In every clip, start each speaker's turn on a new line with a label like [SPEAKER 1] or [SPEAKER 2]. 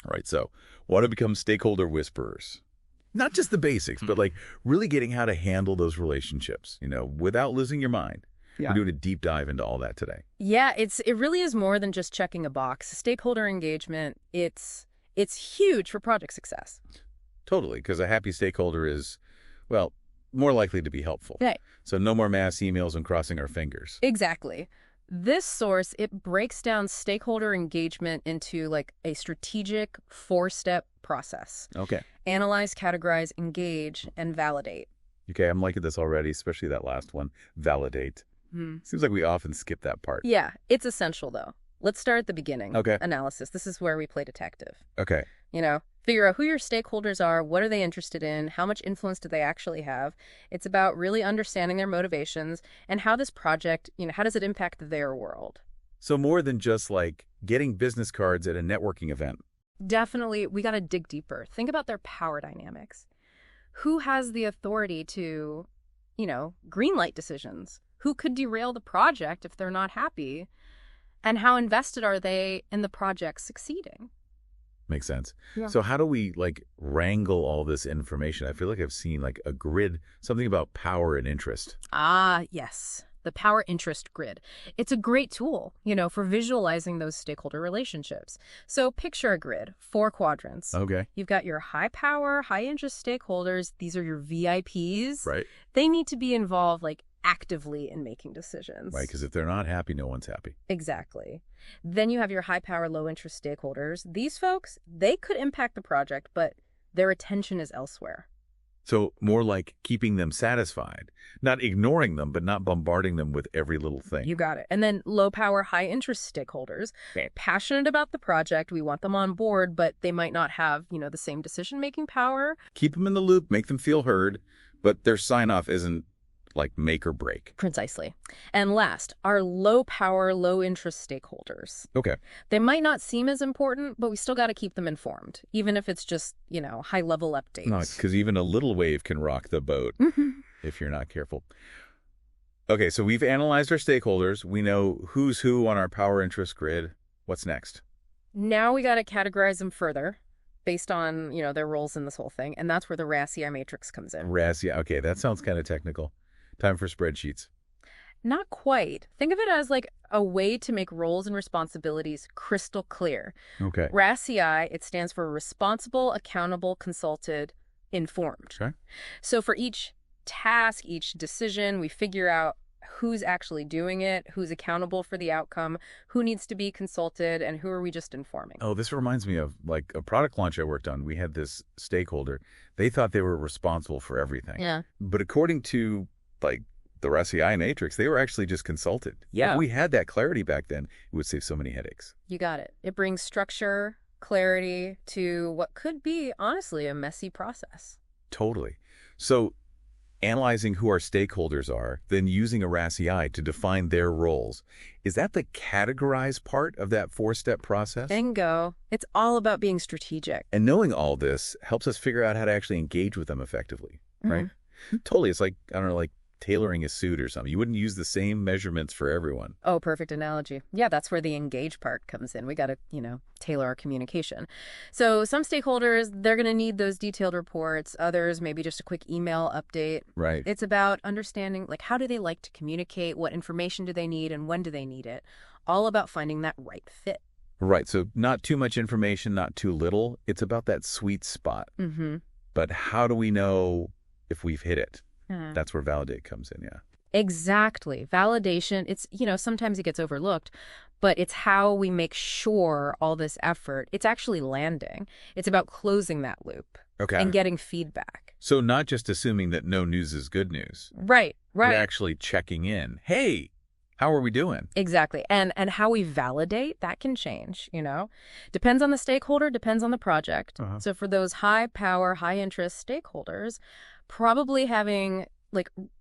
[SPEAKER 1] All right, so want to become stakeholder whisperers. Not just the basics, but like really getting how to handle those relationships, without losing your mind.
[SPEAKER 2] Yeah.
[SPEAKER 1] We're doing a deep dive into all that today.
[SPEAKER 3] Yeah, it really is more than just checking a box. Stakeholder engagement, it's huge for project success.
[SPEAKER 1] Totally, because a happy stakeholder is, well, more likely to be helpful.
[SPEAKER 3] Right.
[SPEAKER 1] So no more mass emails and crossing our fingers.
[SPEAKER 3] Exactly. This source, it breaks down stakeholder engagement into like a strategic 4-step process.
[SPEAKER 1] Okay.
[SPEAKER 3] Analyze, categorize, engage, and validate.
[SPEAKER 1] Okay, I'm liking this already, especially that last one, validate. Seems like we often skip that part.
[SPEAKER 3] Yeah, it's essential though. Let's start at the beginning.
[SPEAKER 1] Okay.
[SPEAKER 3] Analysis. This is where we play detective.
[SPEAKER 1] Okay.
[SPEAKER 3] Figure out who your stakeholders are, what are they interested in, how much influence do they actually have. It's about really understanding their motivations and how this project, how does it impact their world?
[SPEAKER 1] So more than just like getting business cards at a networking event.
[SPEAKER 3] Definitely, we got to dig deeper. Think about their power dynamics. Who has the authority to, greenlight decisions? Who could derail the project if they're not happy? And how invested are they in the project succeeding?
[SPEAKER 1] Makes sense.
[SPEAKER 3] Yeah.
[SPEAKER 1] So how do we wrangle all this information? I feel like I've seen a grid, something about power and interest.
[SPEAKER 3] Ah, yes. The power interest grid. It's a great tool, for visualizing those stakeholder relationships. So picture a grid, 4 quadrants.
[SPEAKER 1] Okay.
[SPEAKER 3] You've got your high power, high interest stakeholders. These are your VIPs.
[SPEAKER 1] Right.
[SPEAKER 3] They need to be involved actively in making decisions.
[SPEAKER 1] Right, because if they're not happy, no one's happy.
[SPEAKER 3] Exactly. Then you have your high power, low interest stakeholders. These folks, they could impact the project, but their attention is elsewhere.
[SPEAKER 1] So more like keeping them satisfied, not ignoring them, but not bombarding them with every little thing.
[SPEAKER 3] You got it. And then low power, high interest stakeholders, passionate about the project. We want them on board, but they might not have, the same decision-making power.
[SPEAKER 1] Keep them in the loop, make them feel heard, but their sign-off isn't make or break.
[SPEAKER 3] Precisely. And last, our low power, low interest stakeholders.
[SPEAKER 1] Okay.
[SPEAKER 3] They might not seem as important, but we still got to keep them informed, even if it's just, high level updates.
[SPEAKER 1] No, because even a little wave can rock the boat if you're not careful. Okay, so we've analyzed our stakeholders. We know who's who on our power interest grid. What's next?
[SPEAKER 3] Now we got to categorize them further based on, their roles in this whole thing. And that's where the RASI matrix comes in.
[SPEAKER 1] RASI, okay, that sounds kind of technical. Time for spreadsheets.
[SPEAKER 3] Not quite. Think of it as a way to make roles and responsibilities crystal clear.
[SPEAKER 1] Okay.
[SPEAKER 3] RASI, it stands for responsible, accountable, consulted, informed.
[SPEAKER 1] Okay.
[SPEAKER 3] So for each task, each decision, we figure out who's actually doing it, who's accountable for the outcome, who needs to be consulted, and who are we just informing.
[SPEAKER 1] Oh, this reminds me of a product launch I worked on. We had this stakeholder. They thought they were responsible for everything.
[SPEAKER 3] Yeah.
[SPEAKER 1] But according to the RASI matrix, they were actually just consulted.
[SPEAKER 3] Yeah.
[SPEAKER 1] If we had that clarity back then, it would save so many headaches.
[SPEAKER 3] You got it. It brings structure, clarity to what could be, honestly, a messy process.
[SPEAKER 1] Totally. So analyzing who our stakeholders are, then using a RASI to define their roles. Is that the categorize part of that 4-step process?
[SPEAKER 3] Bingo. It's all about being strategic.
[SPEAKER 1] And knowing all this helps us figure out how to actually engage with them effectively, right? Totally. It's I don't know, tailoring a suit or something. You wouldn't use the same measurements for everyone.
[SPEAKER 3] Oh, perfect analogy. Yeah, that's where the engage part comes in. We got to, tailor our communication. So some stakeholders, they're going to need those detailed reports. Others, maybe just a quick email update.
[SPEAKER 1] Right.
[SPEAKER 3] It's about understanding, how do they like to communicate? What information do they need and when do they need it? All about finding that right fit.
[SPEAKER 1] Right. So not too much information, not too little. It's about that sweet spot. But how do we know if we've hit it? That's where validate comes in, yeah.
[SPEAKER 3] Exactly. Validation, it's, sometimes it gets overlooked, but it's how we make sure all this effort, it's actually landing. It's about closing that loop and getting feedback.
[SPEAKER 1] So not just assuming that no news is good news.
[SPEAKER 3] Right.
[SPEAKER 1] But actually checking in. Hey, how are we doing?
[SPEAKER 3] Exactly. And how we validate, that can change, Depends on the stakeholder, depends on the project. So for those high power, high interest stakeholders, probably having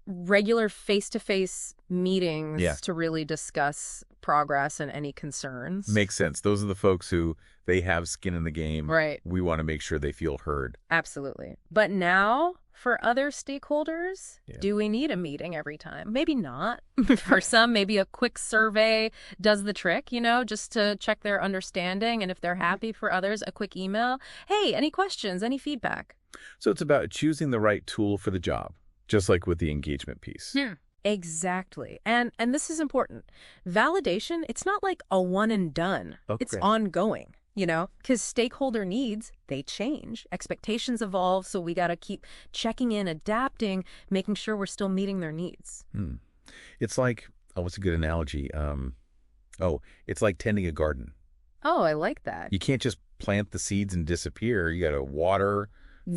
[SPEAKER 3] regular face-to-face meetings to really discuss progress and any concerns.
[SPEAKER 1] Makes sense. Those are the folks who they have skin in the game.
[SPEAKER 3] Right.
[SPEAKER 1] We want to make sure they feel heard.
[SPEAKER 3] Absolutely. But now For other stakeholders,
[SPEAKER 1] Yeah.
[SPEAKER 3] do we need a meeting every time? Maybe not. For some, maybe a quick survey does the trick, just to check their understanding. And if they're happy, for others, a quick email. Hey, any questions, any feedback?
[SPEAKER 1] So it's about choosing the right tool for the job, just like with the engagement piece.
[SPEAKER 3] Yeah. Exactly. And this is important. Validation, it's not like a one and done. It's ongoing. Because stakeholder needs, they change. Expectations evolve, so we got to keep checking in, adapting, making sure we're still meeting their needs.
[SPEAKER 1] It's like, what's a good analogy? It's like tending a garden.
[SPEAKER 3] Oh, I like that.
[SPEAKER 1] You can't just plant the seeds and disappear. You got to water,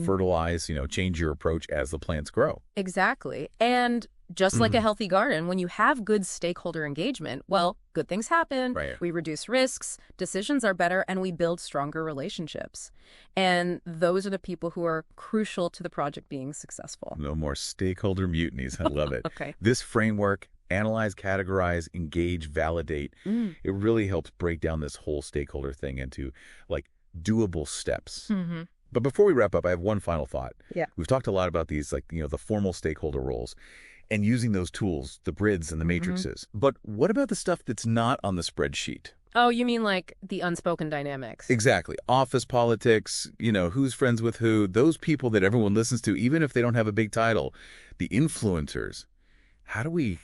[SPEAKER 1] fertilize, change your approach as the plants grow.
[SPEAKER 3] Exactly. And just like a healthy garden, when you have good stakeholder engagement, well, good things happen.
[SPEAKER 1] Right.
[SPEAKER 3] We reduce risks, decisions are better, and we build stronger relationships. And those are the people who are crucial to the project being successful.
[SPEAKER 1] No more stakeholder mutinies. I love it.
[SPEAKER 3] Okay.
[SPEAKER 1] This framework, analyze, categorize, engage, validate, it really helps break down this whole stakeholder thing into doable steps. But before we wrap up, I have one final thought.
[SPEAKER 3] Yeah.
[SPEAKER 1] We've talked a lot about these, the formal stakeholder roles and using those tools, the grids and the matrices. But what about the stuff that's not on the spreadsheet?
[SPEAKER 3] Oh, you mean like the unspoken dynamics?
[SPEAKER 1] Exactly. Office politics, who's friends with who, those people that everyone listens to, even if they don't have a big title, the influencers. How do we,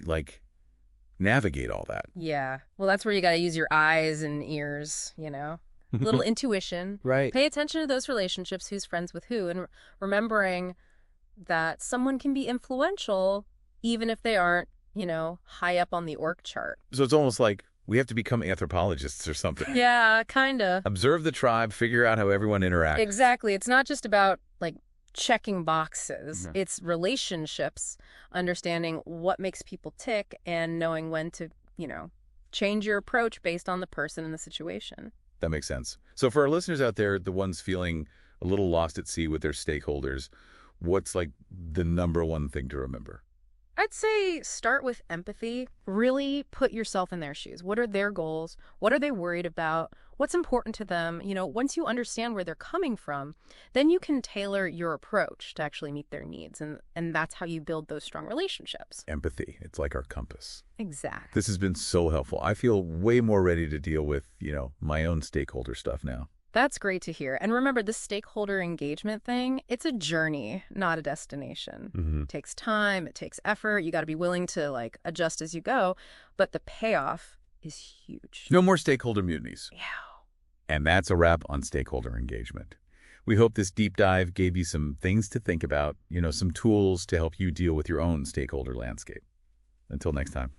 [SPEAKER 1] navigate all that?
[SPEAKER 3] Yeah. Well, that's where you got to use your eyes and ears, A little intuition.
[SPEAKER 1] Right.
[SPEAKER 3] Pay attention to those relationships, who's friends with who, and remembering that someone can be influential even if they aren't, high up on the org chart.
[SPEAKER 1] So it's almost like we have to become anthropologists or something.
[SPEAKER 3] Yeah, kind of.
[SPEAKER 1] Observe the tribe, figure out how everyone interacts.
[SPEAKER 3] Exactly. It's not just about, checking boxes. It's relationships, understanding what makes people tick, and knowing when to, change your approach based on the person and the situation.
[SPEAKER 1] That makes sense. So for our listeners out there, the ones feeling a little lost at sea with their stakeholders, what's the number one thing to remember?
[SPEAKER 3] I'd say start with empathy. Really put yourself in their shoes. What are their goals? What are they worried about? What's important to them? Once you understand where they're coming from, then you can tailor your approach to actually meet their needs. And that's how you build those strong relationships.
[SPEAKER 1] Empathy. It's like our compass.
[SPEAKER 3] Exactly.
[SPEAKER 1] This has been so helpful. I feel way more ready to deal with, my own stakeholder stuff now.
[SPEAKER 3] That's great to hear. And remember, this stakeholder engagement thing, it's a journey, not a destination. It takes time, it takes effort. You got to be willing to adjust as you go. But the payoff is huge.
[SPEAKER 1] No more stakeholder mutinies.
[SPEAKER 3] Yeah.
[SPEAKER 1] And that's a wrap on stakeholder engagement. We hope this deep dive gave you some things to think about, some tools to help you deal with your own stakeholder landscape. Until next time.